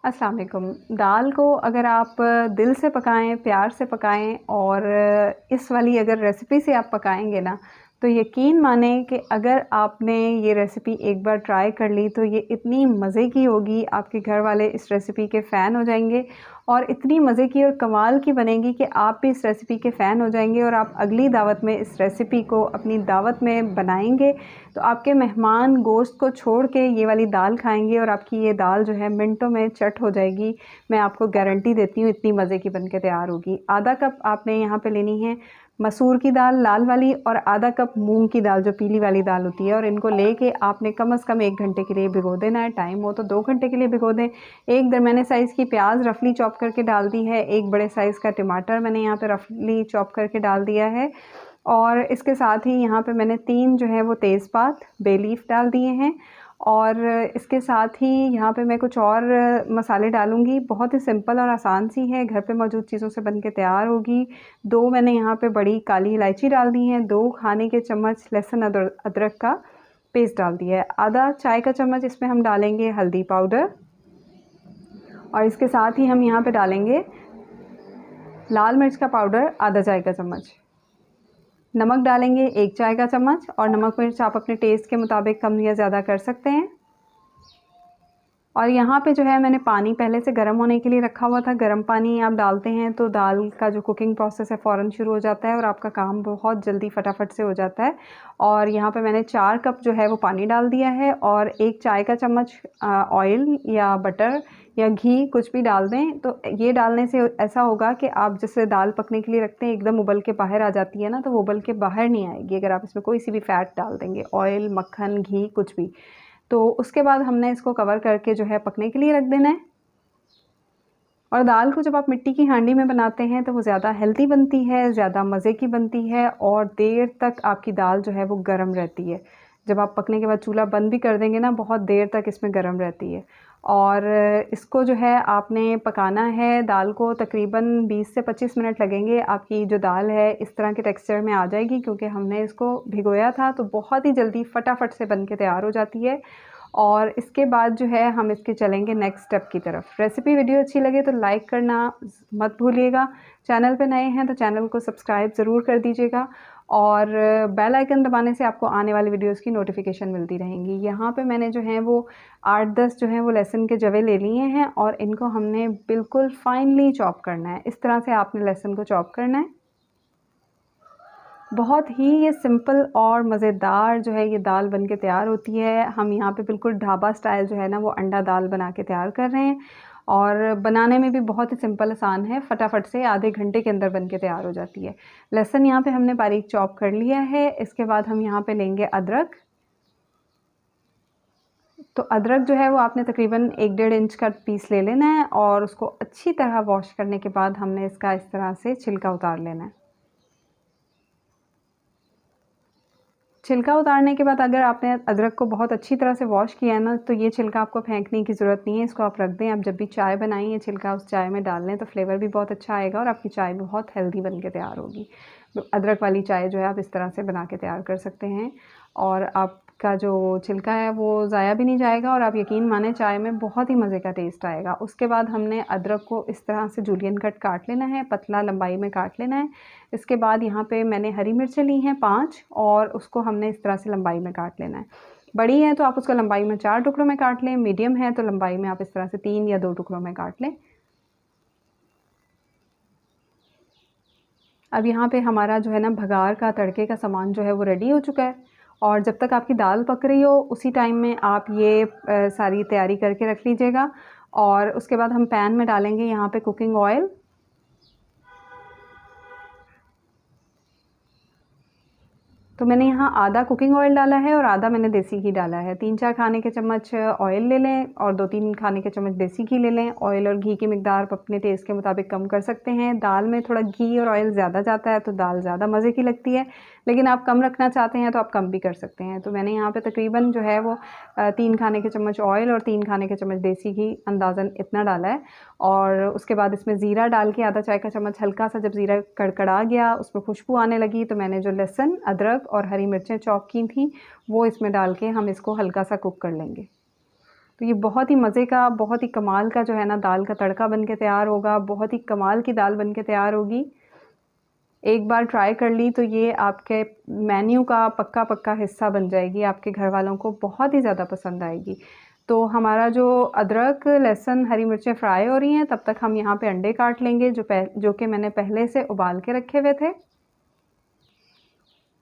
अस्सलाम वालेकुम। दाल को अगर आप दिल से पकाएँ, प्यार से पकाएँ और इस वाली अगर रेसिपी से आप पकाएँगे ना, तो यकीन मानें कि अगर आपने ये रेसिपी एक बार ट्राई कर ली तो ये इतनी मज़े की होगी, आपके घर वाले इस रेसिपी के फ़ैन हो जाएँगे और इतनी मज़े की और कमाल की बनेगी कि आप भी इस रेसिपी के फ़ैन हो जाएँगे और आप अगली दावत में इस रेसिपी को अपनी दावत में बनाएँगे, तो आपके मेहमान गोश्त को छोड़ के ये वाली दाल खाएँगे और आपकी ये दाल जो है मिनटों में चट हो जाएगी। मैं आपको गारंटी देती हूँ इतनी मज़े की बन के तैयार होगी। आधा कप आपने यहाँ पे लेनी है मसूर की दाल लाल वाली और आधा कप मूंग की दाल जो पीली वाली दाल होती है और इनको लेके आपने कम से कम 1 घंटे के लिए भिगो देना है। टाइम हो तो 2 घंटे के लिए भिगो दें। एक दरमियाने साइज़ की प्याज रफली चॉप करके डाल दी है। एक बड़े साइज़ का टमाटर मैंने यहाँ पे रफली चॉप करके डाल दिया है और इसके साथ ही यहाँ पे मैंने 3 जो है वो तेज़पात बे लीफ डाल दिए हैं और इसके साथ ही यहाँ पे मैं कुछ और मसाले डालूँगी। बहुत ही सिंपल और आसान सी है, घर पे मौजूद चीज़ों से बन के तैयार होगी। 2 मैंने यहाँ पे बड़ी काली इलायची डाल दी हैं, 2 खाने के चम्मच लहसुन अदरक का पेस्ट डाल दिया है। आधा चाय का चम्मच इसमें हम डालेंगे हल्दी पाउडर और इसके साथ ही हम यहाँ पे डालेंगे लाल मिर्च का पाउडर आधा चाय का चम्मच। नमक डालेंगे 1 चाय का चम्मच और नमक मिर्च आप अपने टेस्ट के मुताबिक कम या ज़्यादा कर सकते हैं। और यहाँ पे जो है मैंने पानी पहले से गर्म होने के लिए रखा हुआ था। गर्म पानी आप डालते हैं तो दाल का जो कुकिंग प्रोसेस है फ़ौरन शुरू हो जाता है और आपका काम बहुत जल्दी फटाफट से हो जाता है। और यहाँ पे मैंने 4 कप जो है वो पानी डाल दिया है और 1 चाय का चम्मच ऑयल या बटर या घी कुछ भी डाल दें। तो ये डालने से ऐसा होगा कि आप जैसे दाल पकने के लिए रखते हैं एकदम उबल के बाहर आ जाती है ना, तो वो उबल के बाहर नहीं आएगी अगर आप इसमें कोई सी भी फ़ैट डाल देंगे, ऑयल, मक्खन, घी कुछ भी। तो उसके बाद हमने इसको कवर करके जो है पकने के लिए रख देना है। और दाल को जब आप मिट्टी की हांडी में बनाते हैं तो वो ज़्यादा हेल्दी बनती है, ज़्यादा मज़े की बनती है और देर तक आपकी दाल जो है वो गर्म रहती है। जब आप पकने के बाद चूल्हा बंद भी कर देंगे ना, बहुत देर तक इसमें गर्म रहती है। और इसको जो है आपने पकाना है दाल को तकरीबन 20 से 25 मिनट लगेंगे। आपकी जो दाल है इस तरह के टेक्सचर में आ जाएगी क्योंकि हमने इसको भिगोया था, तो बहुत ही जल्दी फटाफट से बन के तैयार हो जाती है। और इसके बाद जो है हम इसके चलेंगे नेक्स्ट स्टेप की तरफ। रेसिपी वीडियो अच्छी लगे तो लाइक करना मत भूलिएगा। चैनल पे नए हैं तो चैनल को सब्सक्राइब ज़रूर कर दीजिएगा और बेल आइकन दबाने से आपको आने वाली वीडियोस की नोटिफिकेशन मिलती रहेंगी। यहाँ पे मैंने जो है वो 8-10 जो है वो लहसुन के जवे ले लिए हैं और इनको हमने बिल्कुल फाइनली चॉप करना है। इस तरह से आपने लहसुन को चॉप करना है। बहुत ही ये सिंपल और मज़ेदार जो है ये दाल बन के तैयार होती है। हम यहाँ पे बिल्कुल ढाबा स्टाइल जो है ना वो अंडा दाल बना के तैयार कर रहे हैं और बनाने में भी बहुत ही सिंपल आसान है। फटाफट से आधे घंटे के अंदर बन के तैयार हो जाती है। लहसुन यहाँ पे हमने बारीक चॉप कर लिया है। इसके बाद हम यहाँ पे लेंगे अदरक। तो अदरक जो है वो आपने तकरीबन 1-1.5 इंच का पीस ले लेना है और उसको अच्छी तरह वॉश करने के बाद हमने इसका इस तरह से छिलका उतार लेना है। छिलका उतारने के बाद अगर आपने अदरक को बहुत अच्छी तरह से वॉश किया है ना, तो ये छिलका आपको फेंकने की ज़रूरत नहीं है, इसको आप रख दें। आप जब भी चाय बनाएं ये छिलका उस चाय में डाल लें तो फ्लेवर भी बहुत अच्छा आएगा और आपकी चाय भी बहुत हेल्दी बन के तैयार होगी। अदरक वाली चाय जो है आप इस तरह से बना के तैयार कर सकते हैं और आपका जो छिलका है वो ज़ाया भी नहीं जाएगा और आप यकीन माने चाय में बहुत ही मज़े का टेस्ट आएगा। उसके बाद हमने अदरक को इस तरह से जूलियन कट काट लेना है, पतला लंबाई में काट लेना है। इसके बाद यहाँ पे मैंने हरी मिर्चें ली हैं 5 और उसको हमने इस तरह से लंबाई में काट लेना है। बड़ी है तो आप उसको लंबाई में 4 टुकड़ों में काट लें, मीडियम है तो लंबाई में आप इस तरह से 3 या 2 टुकड़ों में काट लें। अब यहाँ पे हमारा जो है ना भगार का तड़के का सामान जो है वो रेडी हो चुका है और जब तक आपकी दाल पक रही हो उसी टाइम में आप ये सारी तैयारी करके रख लीजिएगा। और उसके बाद हम पैन में डालेंगे यहाँ पे कुकिंग ऑयल। तो मैंने यहाँ आधा कुकिंग ऑयल डाला है और आधा मैंने देसी घी डाला है। 3-4 खाने के चम्मच ऑयल ले लें और 2-3 खाने के चम्मच देसी घी ले लें। ऑयल और घी की मिकदार आप अपने टेस्ट के मुताबिक कम कर सकते हैं। दाल में थोड़ा घी और ऑयल ज़्यादा जाता है तो दाल ज़्यादा मज़े की लगती है, लेकिन आप कम रखना चाहते हैं तो आप कम भी कर सकते हैं। तो मैंने यहाँ पे तकरीबन जो है वो 3 खाने के चम्मच ऑयल और 3 खाने के चम्मच देसी घी अंदाज़न इतना डाला है। और उसके बाद इसमें ज़ीरा डाल के आधा चाय का चम्मच हल्का सा, जब ज़ीरा कड़कड़ा गया उसमें खुशबू आने लगी तो मैंने जो लहसुन, अदरक और हरी मिर्चें चॉप की थी वो इसमें डाल के हम इसको हल्का सा कुक कर लेंगे। तो ये बहुत ही मज़े का, बहुत ही कमाल का जो है ना दाल का तड़का बन के तैयार होगा। बहुत ही कमाल की दाल बन के तैयार होगी। एक बार ट्राई कर ली तो ये आपके मेन्यू का पक्का हिस्सा बन जाएगी। आपके घर वालों को बहुत ही ज़्यादा पसंद आएगी। तो हमारा जो अदरक, लहसुन, हरी मिर्चें फ्राई हो रही हैं, तब तक हम यहाँ पे अंडे काट लेंगे जो कि मैंने पहले से उबाल के रखे हुए थे।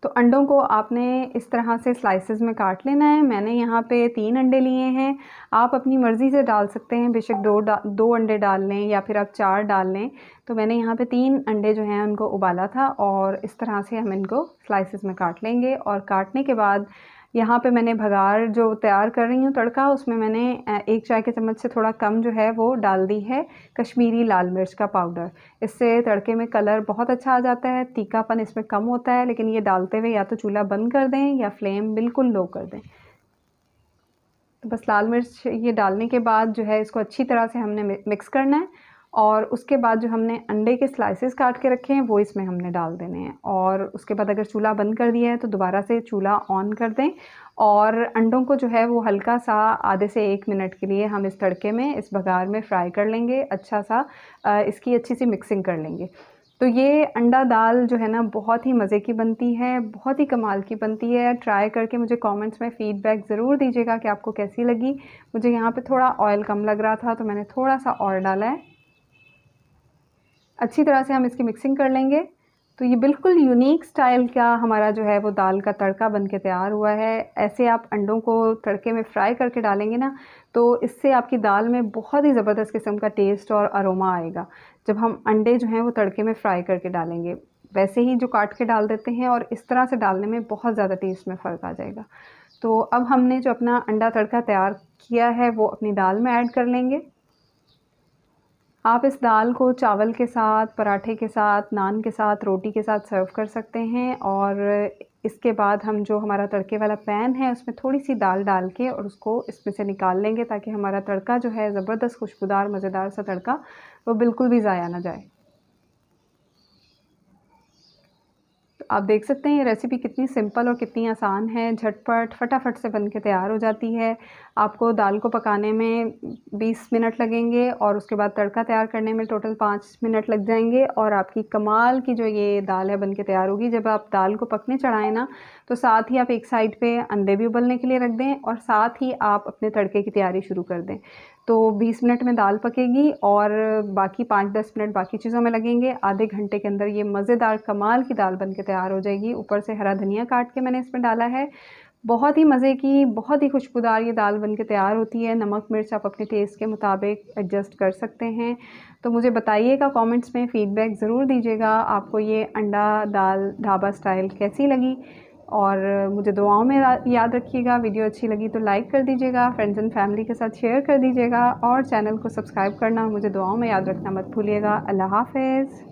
तो अंडों को आपने इस तरह से स्लाइसेस में काट लेना है। मैंने यहाँ पे 3 अंडे लिए हैं। आप अपनी मर्ज़ी से डाल सकते हैं, बेशक 2 अंडे डाल लें या फिर आप 4 डाल लें। तो मैंने यहाँ पे 3 अंडे जो हैं उनको उबाला था और इस तरह से हम इनको स्लाइसेस में काट लेंगे। और काटने के बाद यहाँ पे मैंने भगार जो तैयार कर रही हूँ तड़का, उसमें मैंने 1 चाय के चम्मच से थोड़ा कम जो है वो डाल दी है कश्मीरी लाल मिर्च का पाउडर। इससे तड़के में कलर बहुत अच्छा आ जाता है, तीखापन इसमें कम होता है। लेकिन ये डालते हुए या तो चूल्हा बंद कर दें या फ्लेम बिल्कुल लो कर दें। तो बस लाल मिर्च ये डालने के बाद जो है इसको अच्छी तरह से हमने मिक्स करना है और उसके बाद जो हमने अंडे के स्लाइसेस काट के रखे हैं वो इसमें हमने डाल देने हैं। और उसके बाद अगर चूल्हा बंद कर दिया है तो दोबारा से चूल्हा ऑन कर दें और अंडों को जो है वो हल्का सा आधे से 1 मिनट के लिए हम इस तड़के में, इस बघार में फ्राई कर लेंगे। अच्छा सा इसकी अच्छी सी मिक्सिंग कर लेंगे। तो ये अंडा दाल जो है ना बहुत ही मज़े की बनती है, बहुत ही कमाल की बनती है। ट्राई करके मुझे कमेंट्स में फ़ीडबैक ज़रूर दीजिएगा कि आपको कैसी लगी। मुझे यहाँ पे थोड़ा ऑयल कम लग रहा था तो मैंने थोड़ा सा और डाला है। अच्छी तरह से हम इसकी मिक्सिंग कर लेंगे। तो ये बिल्कुल यूनिक स्टाइल का हमारा जो है वो दाल का तड़का बन के तैयार हुआ है। ऐसे आप अंडों को तड़के में फ्राई करके डालेंगे ना तो इससे आपकी दाल में बहुत ही ज़बरदस्त किस्म का टेस्ट और अरोमा आएगा जब हम अंडे जो हैं वो तड़के में फ्राई करके डालेंगे। वैसे ही जो काट के डाल देते हैं और इस तरह से डालने में बहुत ज़्यादा टेस्ट में फ़र्क आ जाएगा। तो अब हमने जो अपना अंडा तड़का तैयार किया है वो अपनी दाल में ऐड कर लेंगे। आप इस दाल को चावल के साथ, पराठे के साथ, नान के साथ, रोटी के साथ सर्व कर सकते हैं। और इसके बाद हम जो हमारा तड़के वाला पैन है उसमें थोड़ी सी दाल डाल के और उसको इसमें से निकाल लेंगे ताकि हमारा तड़का जो है ज़बरदस्त खुशबूदार मज़ेदार सा तड़का वो बिल्कुल भी ज़ाया ना जाए। आप देख सकते हैं ये रेसिपी कितनी सिंपल और कितनी आसान है, झटपट फटाफट से बन के तैयार हो जाती है। आपको दाल को पकाने में 20 मिनट लगेंगे और उसके बाद तड़का तैयार करने में टोटल 5 मिनट लग जाएंगे और आपकी कमाल की जो ये दाल है बन के तैयार होगी। जब आप दाल को पकने चढ़ाएं ना तो साथ ही आप एक साइड पे अंडे भी उबलने के लिए रख दें और साथ ही आप अपने तड़के की तैयारी शुरू कर दें। तो 20 मिनट में दाल पकेगी और बाकी 5-10 मिनट बाकी चीज़ों में लगेंगे। आधे घंटे के अंदर ये मज़ेदार कमाल की दाल बन के तैयार हो जाएगी। ऊपर से हरा धनिया काट के मैंने इसमें डाला है। बहुत ही मज़े की, बहुत ही खुशबूदार ये दाल बन के तैयार होती है। नमक मिर्च आप अपने टेस्ट के मुताबिक एडजस्ट कर सकते हैं। तो मुझे बताइएगा, कमेंट्स में फ़ीडबैक ज़रूर दीजिएगा आपको ये अंडा दाल ढाबा स्टाइल कैसी लगी। और मुझे दुआओं में याद रखिएगा। वीडियो अच्छी लगी तो लाइक कर दीजिएगा, फ्रेंड्स एंड फैमिली के साथ शेयर कर दीजिएगा और चैनल को सब्सक्राइब करना मुझे दुआओं में याद रखना मत भूलिएगा। अल्लाह हाफ़िज़।